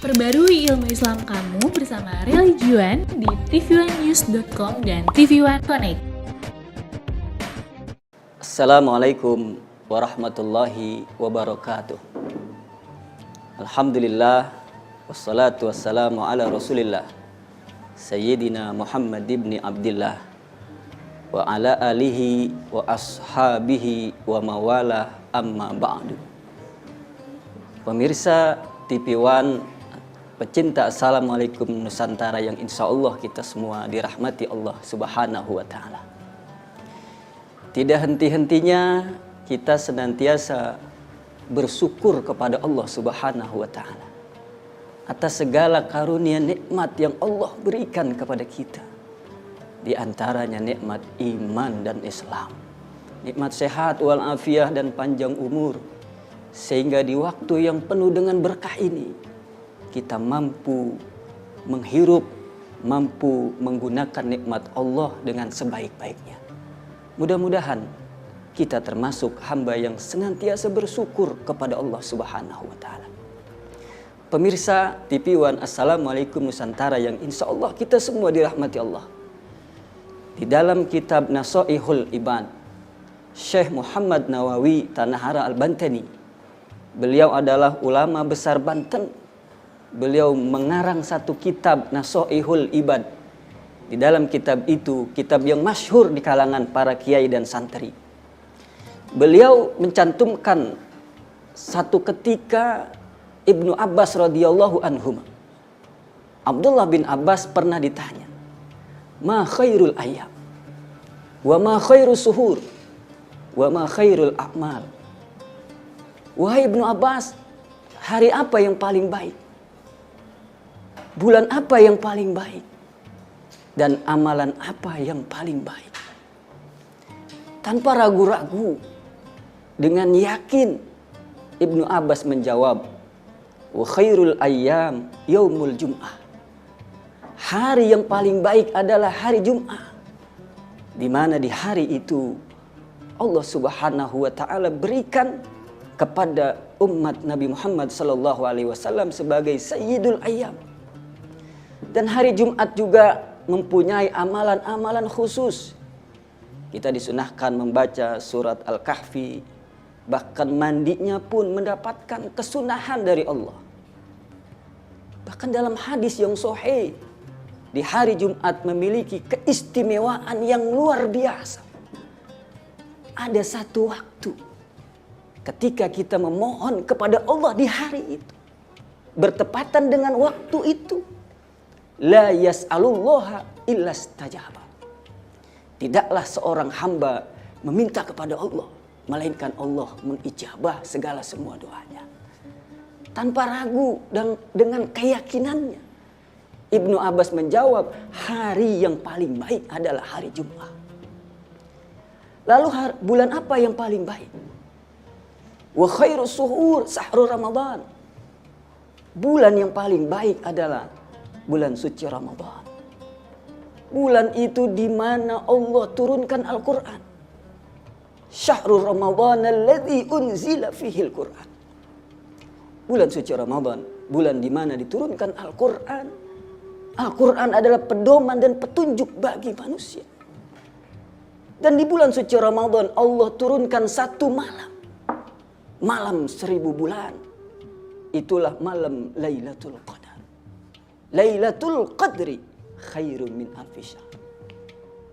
Perbarui ilmu Islam kamu bersama Religion di tv1news.com dan TV1 Connect. Assalamualaikum warahmatullahi wabarakatuh. Alhamdulillah wassalatu wassalamu ala Rasulillah Sayyidina Muhammad ibn Abdillah wa ala alihi wa ashabihi wa mawala amma ba'du. Pemirsa TV One pecinta Assalamualaikum Nusantara yang insya Allah kita semua dirahmati Allah Subhanahu wa Ta'ala. Tidak henti-hentinya kita senantiasa bersyukur kepada Allah Subhanahu wa Ta'ala atas segala karunia nikmat yang Allah berikan kepada kita. Di antaranya nikmat iman dan Islam, nikmat sehat walafiat dan panjang umur, sehingga di waktu yang penuh dengan berkah ini kita mampu menghirup, mampu menggunakan nikmat Allah dengan sebaik-baiknya. Mudah-mudahan kita termasuk hamba yang senantiasa bersyukur kepada Allah Subhanahu wa Ta'ala. Pemirsa TV One Assalamualaikum Nusantara yang insya Allah kita semua dirahmati Allah. Di dalam kitab Nasaihul Ibad, Syekh Muhammad Nawawi Tanahara Al-Bantani, beliau adalah ulama besar Banten. Beliau mengarang satu kitab Nasaihul Ibad. Di dalam kitab itu, kitab yang masyhur di kalangan para kiai dan santri. Beliau mencantumkan satu ketika Ibnu Abbas radhiyallahu anhu. Abdullah bin Abbas pernah ditanya, "Ma khairul ayyam? Wa ma khairus suhur? Wa ma khairul a'mal?" Wahai Ibnu Abbas, hari apa yang paling baik? Bulan apa yang paling baik? Dan amalan apa yang paling baik? Tanpa ragu-ragu, dengan yakin Ibnu Abbas menjawab, "Wa khairul ayyam yaumul jum'ah." Hari yang paling baik adalah hari Jum'ah. Di mana di hari itu Allah Subhanahu wa Ta'ala berikan kepada umat Nabi Muhammad sallallahu alaihi wasallam sebagai sayyidul ayyam. Dan hari Jumat juga mempunyai amalan-amalan khusus. Kita disunahkan membaca surat Al-Kahfi. Bahkan mandinya pun mendapatkan kesunahan dari Allah. Bahkan dalam hadis yang sahih, di hari Jumat memiliki keistimewaan yang luar biasa. Ada satu waktu ketika kita memohon kepada Allah di hari itu, bertepatan dengan waktu itu, la yas'alullaha illa istajaba. Tidaklah seorang hamba meminta kepada Allah, melainkan Allah mengijabah segala semua doanya. Tanpa ragu dan dengan keyakinannya, Ibnu Abbas menjawab, hari yang paling baik adalah hari Jumat. Lalu bulan apa yang paling baik? Wa khairus suhur sahrul Ramadan. Bulan yang paling baik adalah bulan suci Ramadan. Bulan itu di mana Allah turunkan Al-Quran. Syahrul Ramadan alladzi unzila fihil Quran. Bulan suci Ramadan, bulan di mana diturunkan Al-Quran. Al-Quran adalah pedoman dan petunjuk bagi manusia. Dan di bulan suci Ramadan Allah turunkan satu malam. Malam 1000 bulan. Itulah malam Lailatul Qadar. Lailatul Qadri khairun min alfi syahr.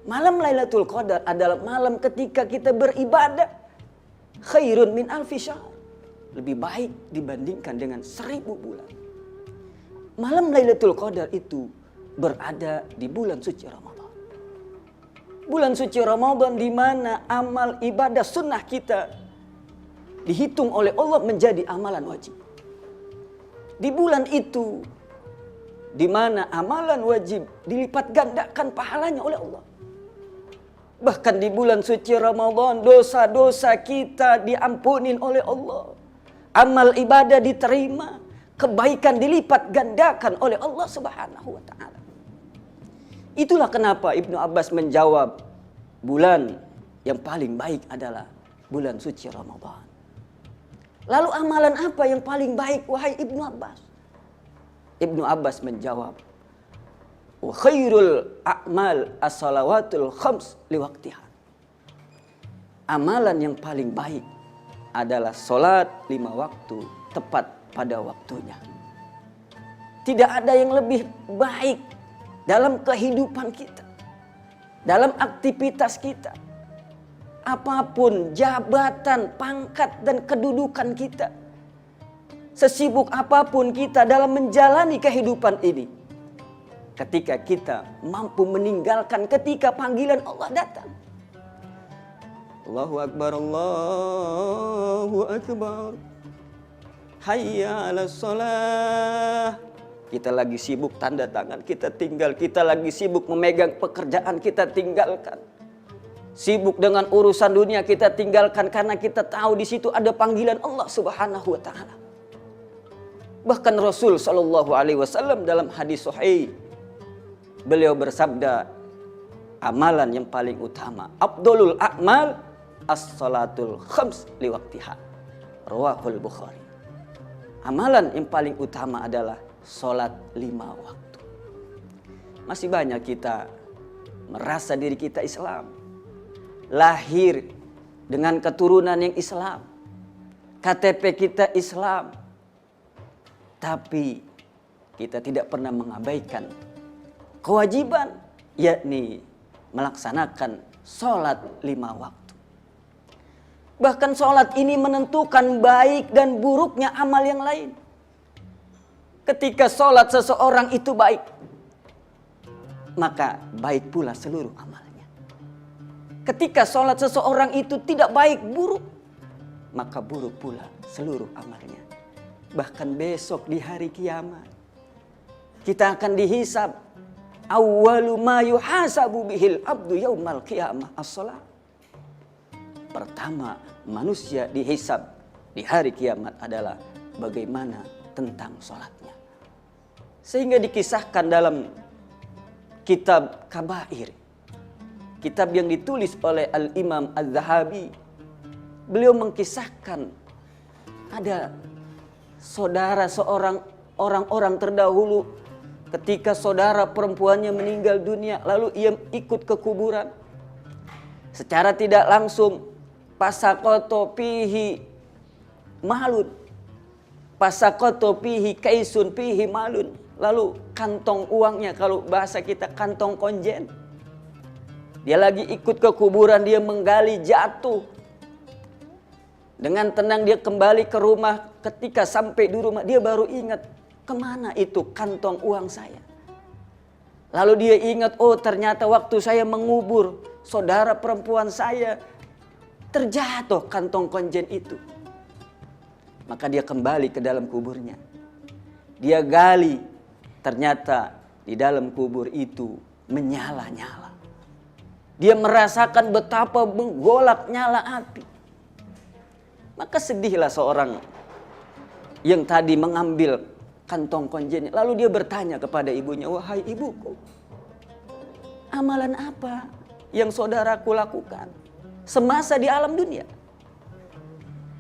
Malam Lailatul Qadar adalah malam ketika kita beribadah. Khairun min alfi syahr. Lebih baik dibandingkan dengan 1000 bulan. Malam Lailatul Qadar itu berada di bulan suci Ramadan. Bulan suci Ramadan di mana amal ibadah sunnah kita dihitung oleh Allah menjadi amalan wajib. Di bulan itu di mana amalan wajib dilipat gandakan pahalanya oleh Allah. Bahkan di bulan suci Ramadan dosa-dosa kita diampunin oleh Allah. Amal ibadah diterima, kebaikan dilipat gandakan oleh Allah Subhanahu wa Ta'ala. Itulah kenapa Ibnu Abbas menjawab, bulan yang paling baik adalah bulan suci Ramadan. Lalu amalan apa yang paling baik wahai Ibnu Abbas? Ibnu Abbas menjawab, wa khairul a'mal as-salawatul khams liwaqtiha. Amalan yang paling baik adalah salat 5 waktu tepat pada waktunya. Tidak ada yang lebih baik dalam kehidupan kita, dalam aktivitas kita. Apapun jabatan, pangkat, dan kedudukan kita, sesibuk apapun kita dalam menjalani kehidupan ini, ketika kita mampu meninggalkan ketika panggilan Allah datang. Allahu Akbar, Allahu Akbar, hayya 'alas shalah. Kita lagi sibuk tanda tangan, kita tinggal. Kita lagi sibuk memegang pekerjaan, kita tinggalkan. Sibuk dengan urusan dunia, kita tinggalkan karena kita tahu di situ ada panggilan Allah Subhanahu wa taala. Bahkan Rasul sallallahu alaihi wasallam dalam hadis sahih, beliau bersabda, amalan yang paling utama, afdhalul a'mal as-salatul khams liwaqtiha. Rawahul Bukhari. Amalan yang paling utama adalah salat 5 waktu. Masih banyak kita merasa diri kita Islam, lahir dengan keturunan yang Islam, KTP kita Islam, tapi kita tidak pernah mengabaikan kewajiban, yakni melaksanakan salat 5 waktu. Bahkan salat ini menentukan baik dan buruknya amal yang lain. Ketika salat seseorang itu baik, maka baik pula seluruh amalnya. Ketika salat seseorang itu tidak baik, buruk, maka buruk pula seluruh amalnya. Bahkan besok di hari kiamat, kita akan dihisab. Awwalu ma yuhasabu bihil abdu yaumal qiyamah as-shalah. Pertama manusia dihisab di hari kiamat adalah bagaimana tentang sholatnya. Sehingga dikisahkan dalam kitab Kabair, kitab yang ditulis oleh Al-Imam Az-Zahabi, beliau mengkisahkan ada saudara seorang orang-orang terdahulu, ketika saudara perempuannya meninggal dunia, lalu ia ikut ke kuburan. Secara tidak langsung, pasakoto pihi malun, pasakoto pihi kaisun pihi malun. Lalu kantong uangnya, kalau bahasa kita kantong konjen. Dia lagi ikut ke kuburan, dia menggali, jatuh. Dengan tenang dia kembali ke rumah. Ketika sampai di rumah, dia baru ingat, kemana itu kantong uang saya. Lalu dia ingat, oh ternyata waktu saya mengubur saudara perempuan saya, terjatuh kantong konjen itu. Maka dia kembali ke dalam kuburnya. Dia gali, ternyata di dalam kubur itu menyala-nyala. Dia merasakan betapa menggolak nyala api. Maka sedihlah seorang yang tadi mengambil kantong konjen. Lalu dia bertanya kepada ibunya, wahai ibuku, amalan apa yang saudaraku lakukan semasa di alam dunia?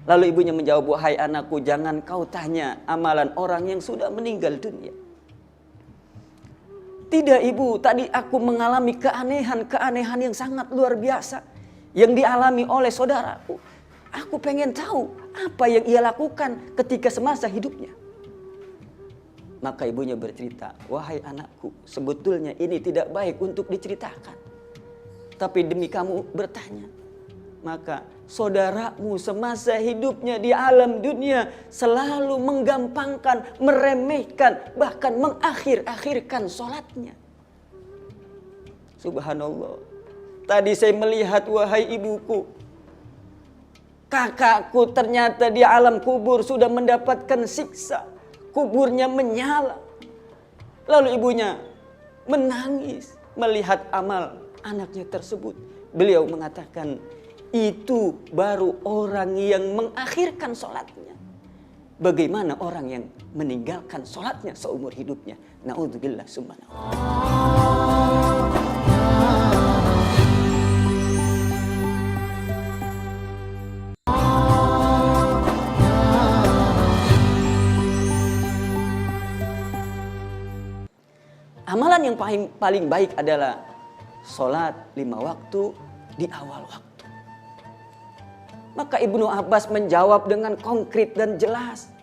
Lalu ibunya menjawab, wahai anakku, jangan kau tanya amalan orang yang sudah meninggal dunia. Tidak ibu, tadi aku mengalami keanehan yang sangat luar biasa yang dialami oleh saudaraku. Aku pengen tahu apa yang ia lakukan ketika semasa hidupnya. Maka ibunya bercerita, wahai anakku, sebetulnya ini tidak baik untuk diceritakan. Tapi demi kamu bertanya, maka saudaramu semasa hidupnya di alam dunia selalu menggampangkan, meremehkan, bahkan mengakhir-akhirkan sholatnya. Subhanallah. Tadi saya melihat, wahai ibuku, kakakku ternyata di alam kubur sudah mendapatkan siksa. Kuburnya menyala. Lalu ibunya menangis melihat amal anaknya tersebut. Beliau mengatakan, itu baru orang yang mengakhirkan sholatnya. Bagaimana orang yang meninggalkan sholatnya seumur hidupnya? Na'udzubillah subhanallah. Amalan yang paling baik adalah sholat 5 waktu di awal waktu. Maka Ibnu Abbas menjawab dengan konkret dan jelas.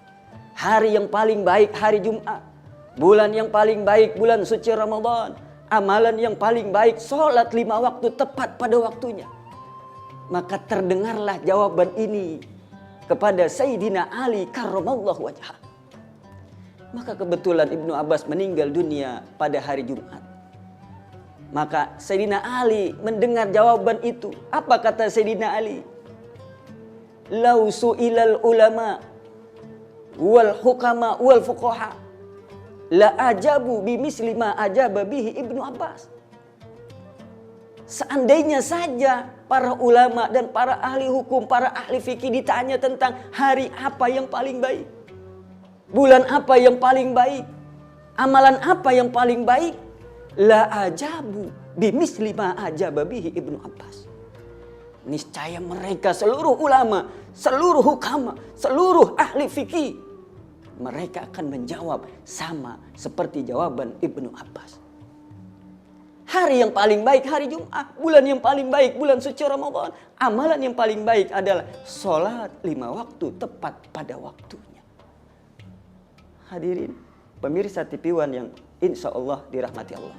Hari yang paling baik hari Jumat. Bulan yang paling baik bulan suci Ramadan. Amalan yang paling baik sholat 5 waktu tepat pada waktunya. Maka terdengarlah jawaban ini kepada Sayyidina Ali karramallahu wajhah. Maka kebetulan Ibnu Abbas meninggal dunia pada hari Jumat. Maka Sayyidina Ali mendengar jawaban itu. Apa kata Sayyidina Ali? Lau su'ilal ulama wal hukama wal fuqaha la ajabu bimisli ma ajaba bihi Ibnu Abbas. Seandainya saja para ulama dan para ahli hukum, para ahli fikih ditanya tentang hari apa yang paling baik, bulan apa yang paling baik, amalan apa yang paling baik, la ajabu bimisli ma ajaba bihi Ibnu Abbas. Niscaya mereka seluruh ulama, seluruh hukama, seluruh ahli fikih, mereka akan menjawab sama seperti jawaban Ibnu Abbas. Hari yang paling baik hari Jumat, bulan yang paling baik bulan suci Ramadan, amalan yang paling baik adalah sholat 5 waktu tepat pada waktunya. Hadirin pemirsa TV One yang insya Allah dirahmati Allah.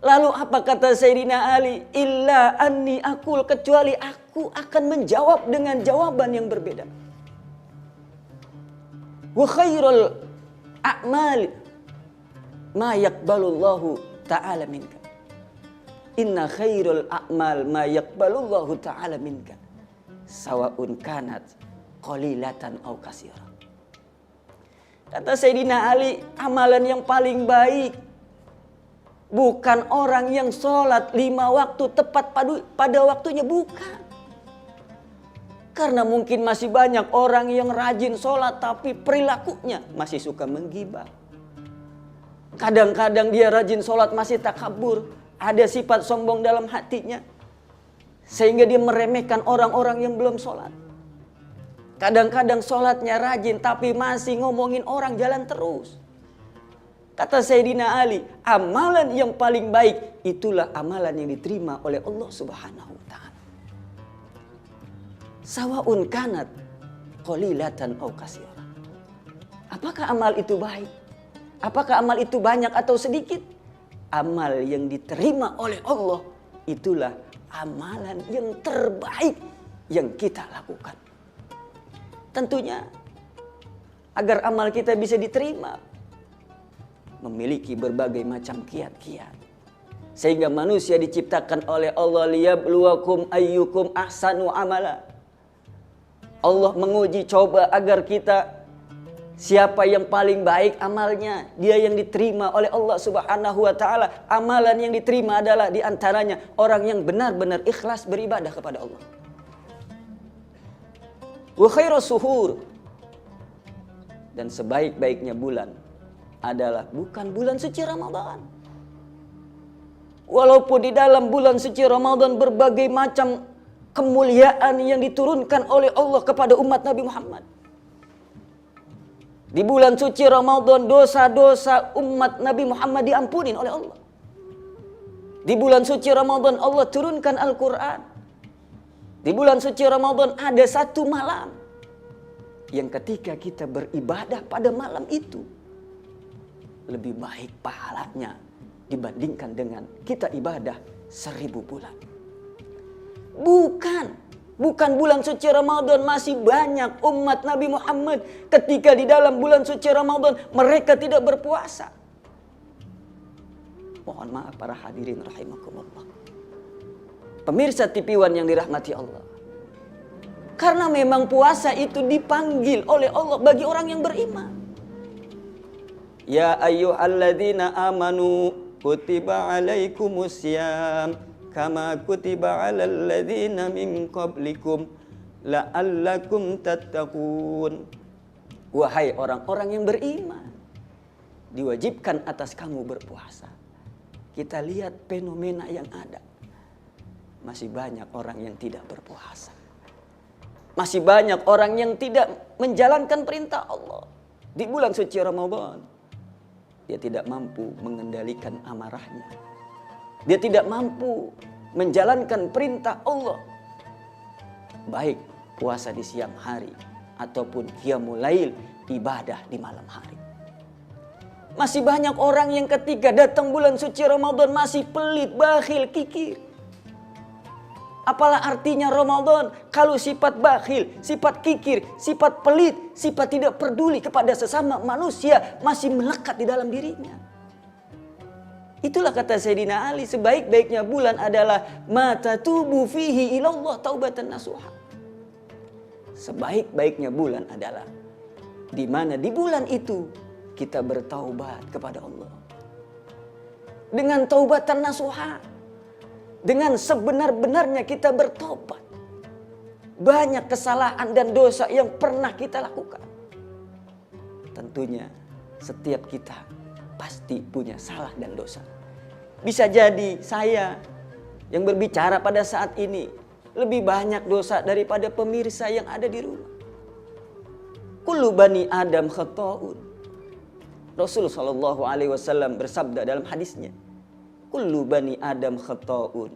Lalu apa kata Sayyidina Ali? Illa anni aqul, kecuali aku akan menjawab dengan jawaban yang berbeda. Wa khairul a'mal ma yaqbalullahu ta'ala minka. Inna khairul a'mal ma yaqbalullahu ta'ala minka. Sawa'un kanat qalilatan aw katsira. Kata Sayyidina Ali, amalan yang paling baik bukan orang yang sholat 5 waktu tepat pada waktunya, bukan. Karena mungkin masih banyak orang yang rajin sholat tapi perilakunya masih suka menggibah. Kadang-kadang dia rajin sholat masih takabur, ada sifat sombong dalam hatinya, sehingga dia meremehkan orang-orang yang belum sholat. Kadang-kadang sholatnya rajin tapi masih ngomongin orang jalan terus. Kata Sayyidina Ali, amalan yang paling baik itulah amalan yang diterima oleh Allah Subhanahu wa taala. Sawa'un kanat qalilatan aw katsira. Apakah amal itu baik? Apakah amal itu banyak atau sedikit? Amal yang diterima oleh Allah itulah amalan yang terbaik yang kita lakukan. Tentunya agar amal kita bisa diterima, memiliki berbagai macam kiat-kiat. Sehingga manusia diciptakan oleh Allah liyabluwakum ayyukum ahsanu amala. Allah menguji coba agar kita, siapa yang paling baik amalnya, dia yang diterima oleh Allah Subhanahu wa taala. Amalan yang diterima adalah diantaranya orang yang benar-benar ikhlas beribadah kepada Allah. Wa khairus suhur, dan sebaik-baiknya bulan adalah bukan bulan suci Ramadan. Walaupun di dalam bulan suci Ramadan berbagai macam kemuliaan yang diturunkan oleh Allah kepada umat Nabi Muhammad. Di bulan suci Ramadan dosa-dosa umat Nabi Muhammad diampunin oleh Allah. Di bulan suci Ramadan Allah turunkan Al-Quran. Di bulan suci Ramadan ada satu malam yang ketika kita beribadah pada malam itu lebih baik pahalanya dibandingkan dengan kita ibadah 1000 bulan. Bukan bulan suci Ramadan, masih banyak umat Nabi Muhammad ketika di dalam bulan suci Ramadan mereka tidak berpuasa. Mohon maaf para hadirin rahimakumullah. Pemirsa TV One yang dirahmati Allah. Karena memang puasa itu dipanggil oleh Allah bagi orang yang beriman. Ya ayyuhalladzina amanu kutiba alaikumusiyam kama kutiba alal ladzina min qablikum la'allakum tattaqun. Wahai orang-orang yang beriman, diwajibkan atas kamu berpuasa. Kita lihat fenomena yang ada. Masih banyak orang yang tidak berpuasa. Masih banyak orang yang tidak menjalankan perintah Allah di bulan suci Ramadan. dia tidak mampu mengendalikan amarahnya. Dia tidak mampu menjalankan perintah Allah. Baik puasa di siang hari ataupun qiyamul lail, ibadah di malam hari. Masih banyak orang yang ketika datang bulan suci Ramadan masih pelit, bakhil, kikir. Apalah artinya Ramadan kalau sifat bakhil, sifat kikir, sifat pelit, sifat tidak peduli kepada sesama manusia masih melekat di dalam dirinya. Itulah kata Sayyidina Ali, sebaik-baiknya bulan adalah mata tubuh fihi ilallah taubatan nasuha. Sebaik-baiknya bulan adalah di mana di bulan itu kita bertaubat kepada Allah. Dengan taubatan nasuha. Dengan sebenar-benarnya kita bertobat. Banyak kesalahan dan dosa yang pernah kita lakukan. Tentunya setiap kita pasti punya salah dan dosa. Bisa jadi saya yang berbicara pada saat ini lebih banyak dosa daripada pemirsa yang ada di rumah. Kullu bani Adam khata'un. Rasul SAW bersabda dalam hadisnya, kullu bani Adam khata'un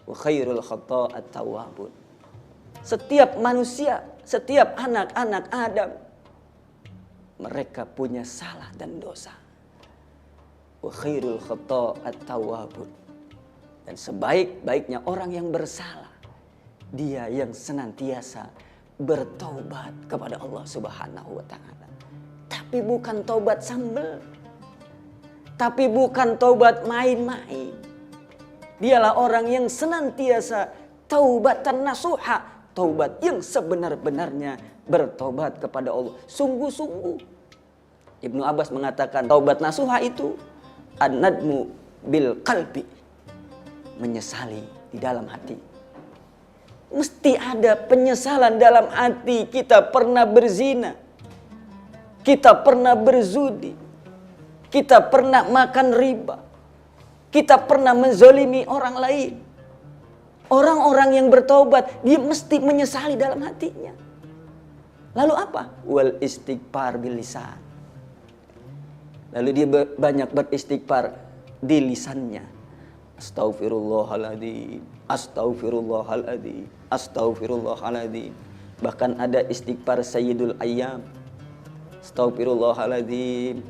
wa khairul khata'at tawwabun. Setiap manusia, setiap anak-anak Adam, mereka punya salah dan dosa. Wa khairul khata'at tawwabun. Dan sebaik-baiknya orang yang bersalah, dia yang senantiasa bertaubat kepada Allah Subhanahu wa taala. Tapi bukan taubat sambel. Tapi bukan taubat main-main. Dialah orang yang senantiasa taubatan nasuha. Taubat yang sebenar-benarnya bertaubat kepada Allah. Sungguh-sungguh. Ibnu Abbas mengatakan taubat nasuha itu an-nadmu bil qalbi. Menyesali di dalam hati. Mesti ada penyesalan dalam hati. Kita pernah berzina. Kita pernah berzudi. Kita pernah makan riba. Kita pernah menzolimi orang lain. Orang-orang yang bertobat, dia mesti menyesali dalam hatinya. Lalu apa? Wal istighfar bil lisan. Lalu dia banyak beristighfar di lisannya. Astaghfirullahaladzim. Astaghfirullahaladzim. Astaghfirullahaladzim. Bahkan ada istighfar Sayyidul Ayyam. Astaghfirullahaladzim.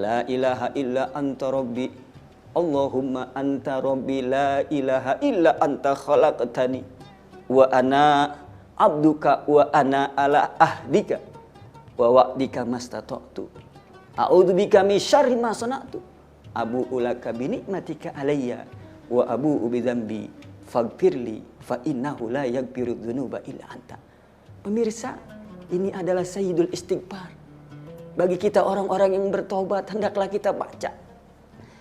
La ilaha illa anta rabbi. Allahumma anta rabbi la ilaha illa anta khalaqtani. Wa ana abduka wa ana ala ahdika. Wa wa'dika mastata'tu. A'udzubika min syarri ma sana'tu. Abu'u laka bi ni'matika alayya. Wa abu'u bi dzambi. Faghfirli fa innahu la yaghfiru dzunuba illa anta. Pemirsa, ini adalah Sayyidul Istighfar. Bagi kita orang-orang yang bertobat, hendaklah kita baca.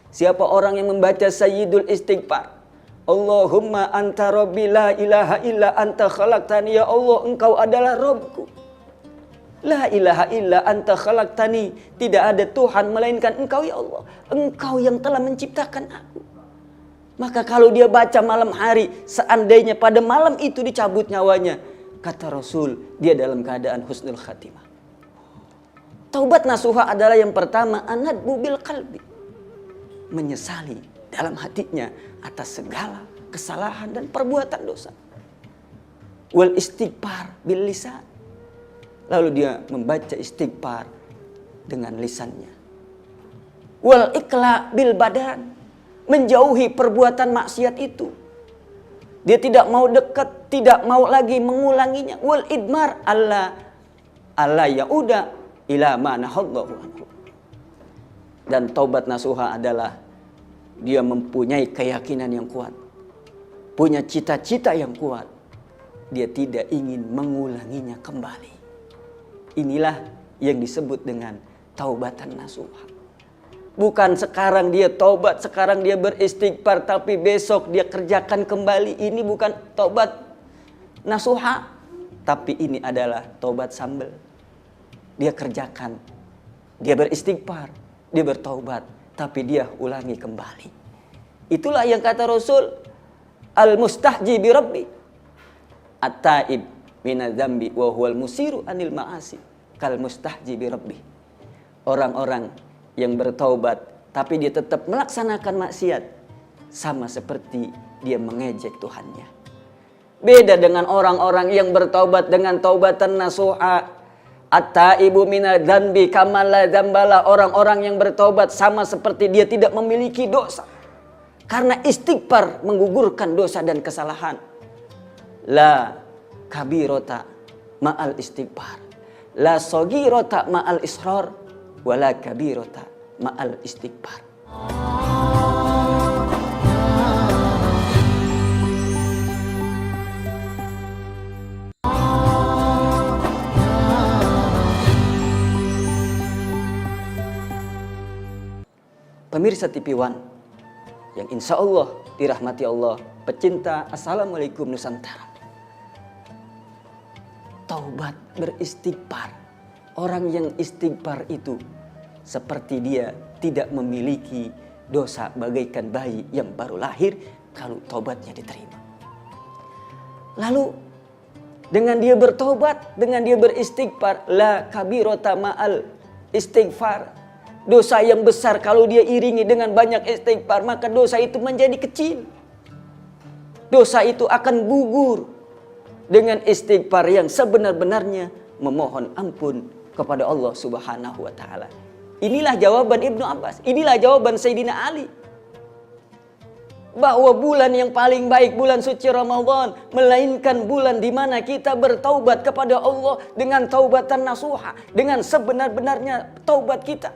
Siapa orang yang membaca Sayyidul Istighfar? Allahumma anta rabbi la ilaha illa anta khalaqtani. Ya Allah, engkau adalah Rabbku. La ilaha illa anta khalaqtani. Tidak ada Tuhan melainkan engkau ya Allah. Engkau yang telah menciptakan aku. Maka kalau dia baca malam hari, seandainya pada malam itu dicabut nyawanya, kata Rasul, dia dalam keadaan husnul khatimah. Taubat nasuha adalah yang pertama, an-nadbu bil qalbi. Menyesali dalam hatinya atas segala kesalahan dan perbuatan dosa. Wal istighfar bil lisan. Lalu dia membaca istighfar dengan lisannya. Wal iqla bil badan. Menjauhi perbuatan maksiat itu. Dia tidak mau dekat, tidak mau lagi mengulanginya. Wal idmar alla yauda ila ma nahallahu anhu. Dan taubat nasuha adalah dia mempunyai keyakinan yang kuat. Punya cita-cita yang kuat. Dia tidak ingin mengulanginya kembali. Inilah yang disebut dengan taubatan nasuha. Bukan sekarang dia taubat, sekarang dia beristighfar, tapi besok dia kerjakan kembali. Ini bukan taubat nasuha, tapi ini adalah taubat sambel. Dia kerjakan, dia beristighfar, dia bertaubat, tapi dia ulangi kembali. Itulah yang kata Rasul, al-mustahji bi rabbi, at-taib minadz-dzambi wa huwal musiru anil ma'asi, kal mustahji bi rabbi. Orang-orang yang bertaubat tapi dia tetap melaksanakan maksiat, sama seperti dia mengejek Tuhannya. Beda dengan orang-orang yang bertaubat dengan taubatan nasuha. At-taibu minadz dzambi kama la dzambala. Orang-orang yang bertaubat sama seperti dia tidak memiliki dosa. Karena istighfar menggugurkan dosa dan kesalahan. La kabirota ma'al istighfar. La sogirota ma'al israr. Wala kabirota ma'al istighfar. Pemirsa TV One yang insya Allah dirahmati Allah, pecinta Assalamualaikum Nusantara. Taubat beristighfar. Orang yang istighfar itu seperti dia tidak memiliki dosa bagaikan bayi yang baru lahir kalau taubatnya diterima. Lalu dengan dia bertobat, dengan dia beristighfar, la kabirota ma'al istighfar. Dosa yang besar kalau dia iringi dengan banyak istighfar, maka dosa itu menjadi kecil. Dosa itu akan gugur dengan istighfar yang sebenar-benarnya memohon ampun kepada Allah Subhanahu wa taala. Inilah jawaban Ibnu Abbas, inilah jawaban Sayyidina Ali. Bahwa bulan yang paling baik bulan suci Ramadan, melainkan bulan di mana kita bertaubat kepada Allah dengan taubatan nasuha, dengan sebenar-benarnya taubat kita.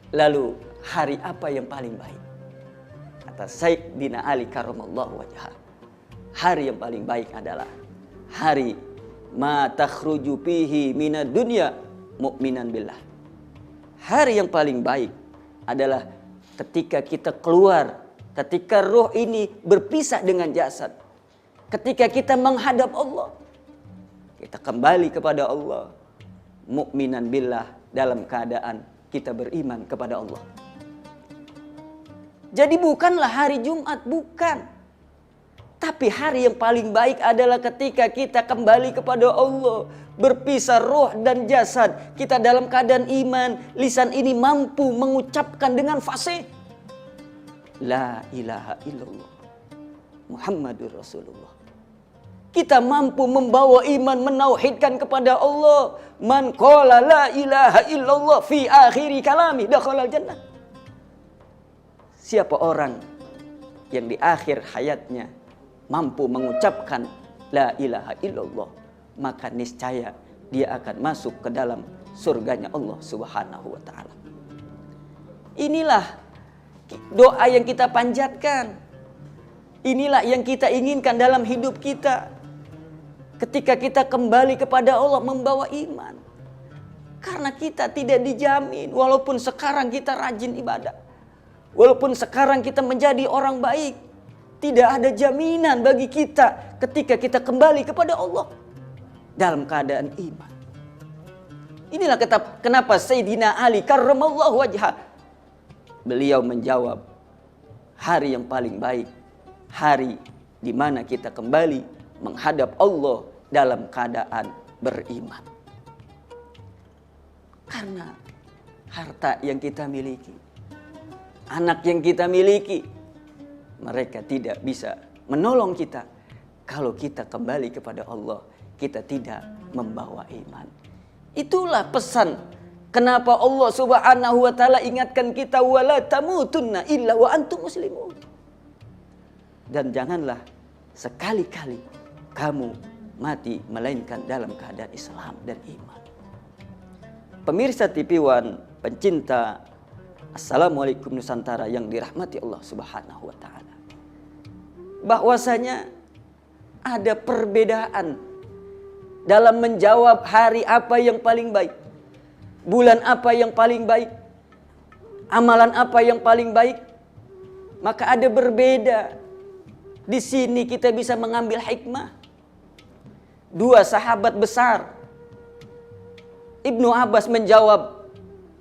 Lalu hari apa yang paling baik? Kata Sayyidina Ali karramallahu wajhah, hari yang paling baik adalah hari ma takhruju fihi minad dunya mu'minan billah. Hari yang paling baik adalah ketika kita keluar, ketika roh ini berpisah dengan jasad, ketika kita menghadap Allah, kita kembali kepada Allah mu'minan billah, dalam keadaan kita beriman kepada Allah. Jadi bukanlah hari Jumat, bukan. Tapi hari yang paling baik adalah ketika kita kembali kepada Allah, berpisah roh dan jasad, kita dalam keadaan iman, lisan ini mampu mengucapkan dengan fasih la ilaha illallah Muhammadur Rasulullah. Kita mampu membawa iman, menauhidkan kepada Allah. Man qala la ilaha illallah fi akhiri kalami dakhalal jannah. Siapa orang yang di akhir hayatnya mampu mengucapkan la ilaha illallah, maka niscaya dia akan masuk ke dalam surganya Allah Subhanahu wa taala. Inilah doa yang kita panjatkan. Inilah yang kita inginkan dalam hidup kita. Ketika kita kembali kepada Allah membawa iman. Karena kita tidak dijamin, walaupun sekarang kita rajin ibadah, walaupun sekarang kita menjadi orang baik, tidak ada jaminan bagi kita ketika kita kembali kepada Allah dalam keadaan iman. Inilah kenapa Sayyidina Ali karramallahu wajhah, beliau menjawab, hari yang paling baik, hari di mana kita kembali menghadap Allah dalam keadaan beriman. Karena harta yang kita miliki, anak yang kita miliki, mereka tidak bisa menolong kita kalau kita kembali kepada Allah, kita tidak membawa iman. Itulah pesan kenapa Allah Subhanahu wa taala ingatkan kita wala tamutunna illa wa antum muslimun. Dan janganlah sekali-kali kamu mati melainkan dalam keadaan Islam dan iman. Pemirsa TV One, pencinta Assalamualaikum Nusantara yang dirahmati Allah Subhanahu wa taala. Bahwasanya ada perbedaan dalam menjawab hari apa yang paling baik, bulan apa yang paling baik, amalan apa yang paling baik. Maka ada berbeda. Di sini kita bisa mengambil hikmah. Dua sahabat besar, Ibnu Abbas menjawab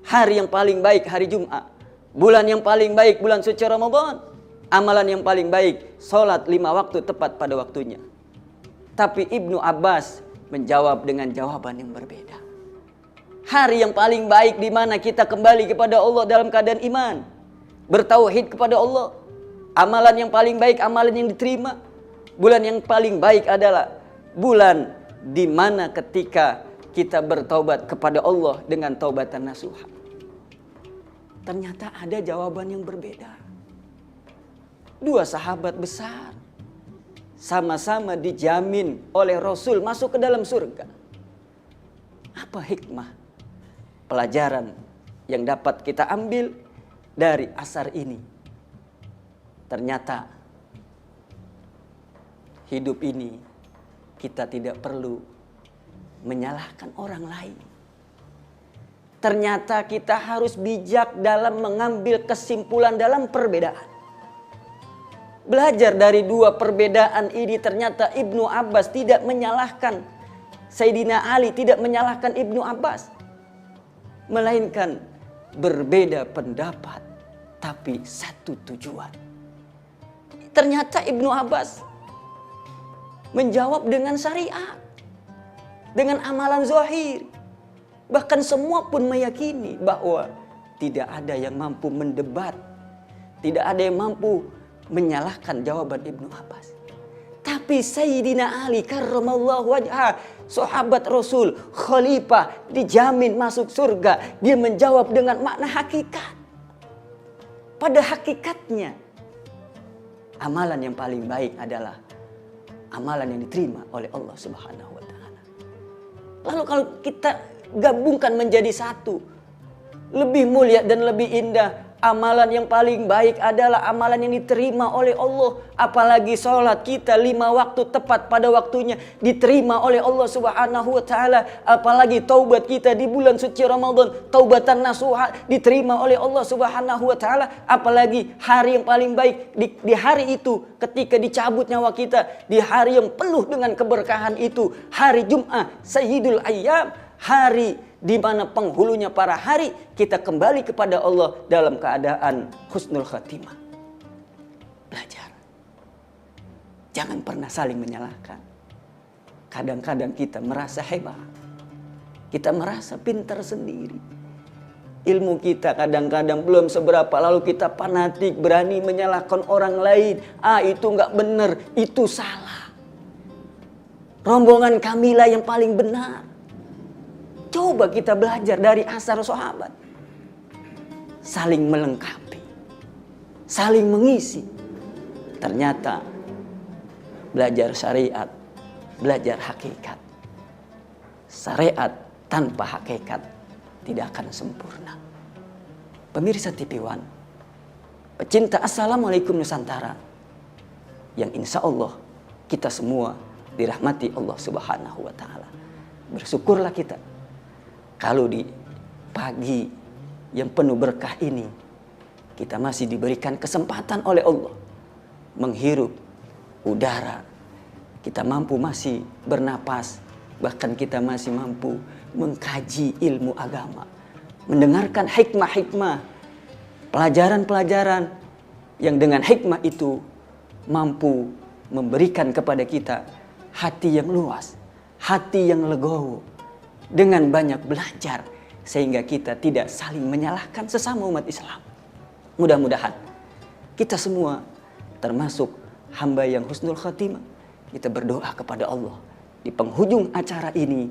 hari yang paling baik hari Jumat, bulan yang paling baik bulan suci Ramadan, amalan yang paling baik sholat 5 waktu tepat pada waktunya. Tapi Ibnu Abbas menjawab dengan jawaban yang berbeda. Hari yang paling baik di mana kita kembali kepada Allah dalam keadaan iman, bertauhid kepada Allah. Amalan yang paling baik, amalan yang diterima. Bulan yang paling baik adalah bulan di mana ketika kita bertaubat kepada Allah dengan taubatan nasuha. Ternyata ada jawaban yang berbeda. Dua sahabat besar sama-sama dijamin oleh Rasul masuk ke dalam surga. Apa hikmah, pelajaran yang dapat kita ambil dari asar ini? Ternyata hidup ini kita tidak perlu menyalahkan orang lain. Ternyata kita harus bijak dalam mengambil kesimpulan dalam perbedaan. Belajar dari dua perbedaan ini, ternyata Ibnu Abbas tidak menyalahkan Sayyidina Ali, tidak menyalahkan Ibnu Abbas. Melainkan berbeda pendapat, tapi satu tujuan. Ternyata Ibnu Abbas menjawab dengan syariat, dengan amalan zahir. Bahkan semua pun meyakini bahwa tidak ada yang mampu mendebat, tidak ada yang mampu menyalahkan jawaban Ibnu Abbas. Tapi Sayyidina Ali karramallahu wajhah, sahabat Rasul, khalifah, dijamin masuk surga. Dia menjawab dengan makna hakikat. Pada hakikatnya, amalan yang paling baik adalah amalan yang diterima oleh Allah Subhanahu wa taala. Lalu kalau kita gabungkan menjadi satu, lebih mulia dan lebih indah. Amalan yang paling baik adalah amalan yang diterima oleh Allah. Apalagi sholat kita 5 waktu tepat pada waktunya diterima oleh Allah Subhanahu wa taala. Apalagi taubat kita di bulan suci Ramadan, taubatan nasuha, diterima oleh Allah Subhanahu wa taala. Apalagi hari yang paling baik di hari itu, ketika dicabut nyawa kita, di hari yang penuh dengan keberkahan itu, hari Jumat, Sayyidul Ayyam, hari di mana penghulunya para hari, kita kembali kepada Allah dalam keadaan husnul khatimah. Belajar. Jangan pernah saling menyalahkan. Kadang-kadang kita merasa hebat. Kita merasa pintar sendiri. Ilmu kita kadang-kadang belum seberapa, lalu kita fanatik, berani menyalahkan orang lain. Itu nggak benar, itu salah. Rombongan kamilah yang paling benar. Coba kita belajar dari asar sahabat. Saling melengkapi. Saling mengisi. Ternyata belajar syariat, belajar hakikat. Syariat tanpa hakikat tidak akan sempurna. Pemirsa TV One, pecinta Assalamualaikum Nusantara, yang insya Allah kita semua dirahmati Allah Subhanahu wa taala. Bersyukurlah kita kalau di pagi yang penuh berkah ini, kita masih diberikan kesempatan oleh Allah menghirup udara. Kita mampu masih bernapas, bahkan kita masih mampu mengkaji ilmu agama, mendengarkan hikmah-hikmah, pelajaran-pelajaran yang dengan hikmah itu mampu memberikan kepada kita hati yang luas, hati yang legowo, dengan banyak belajar, sehingga kita tidak saling menyalahkan sesama umat Islam. Mudah-mudahan kita semua termasuk hamba yang husnul khatimah. Kita berdoa kepada Allah di penghujung acara ini,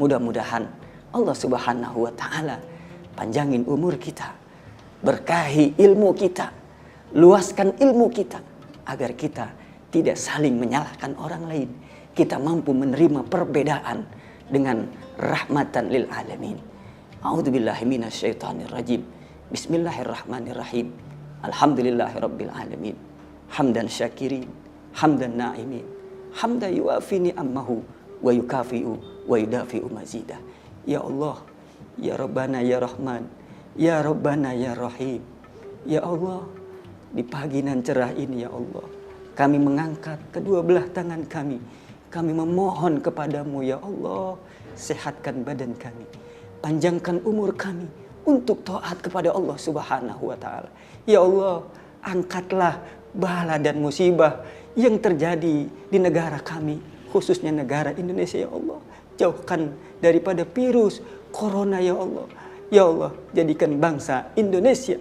mudah-mudahan Allah Subhanahu wa taala panjangin umur kita, berkahi ilmu kita, luaskan ilmu kita, agar kita tidak saling menyalahkan orang lain. Kita mampu menerima perbedaan dengan rahmatan lil alamin. A'udzubillahi minasyaitonirrajim. Bismillahirrahmanirrahim. Alhamdulillahirabbil alamin. Hamdan syakirin, hamdan na'imin, hamdan yuafi ni'amahu wa yukafi'u wa yudafi'u mazidah. Ya Allah, ya Rabbana ya Rahman, ya Rabbana ya Rahim. Ya Allah, di pagi nan cerah ini ya Allah, kami mengangkat kedua belah tangan kami. Kami memohon kepadamu ya Allah, sehatkan badan kami, panjangkan umur kami untuk taat kepada Allah Subhanahu wa taala. Ya Allah, angkatlah bala dan musibah yang terjadi di negara kami, khususnya negara Indonesia ya Allah. Jauhkan daripada virus corona ya Allah. Ya Allah, jadikan bangsa Indonesia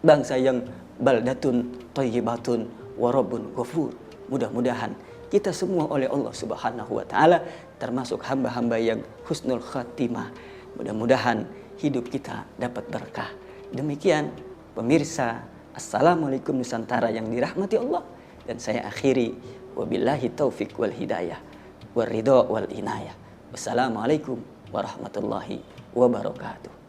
bangsa yang baldatun thayyibatun wa rabbun ghafur. Mudah-mudahan kita semua oleh Allah Subhanahu wa taala termasuk hamba-hamba yang husnul khatimah. Mudah-mudahan hidup kita dapat berkah. Demikian pemirsa, Assalamualaikum Nusantara yang dirahmati Allah, dan saya akhiri wabillahi taufik wal hidayah wal ridha wal inayah. Wassalamualaikum warahmatullahi wabarakatuh.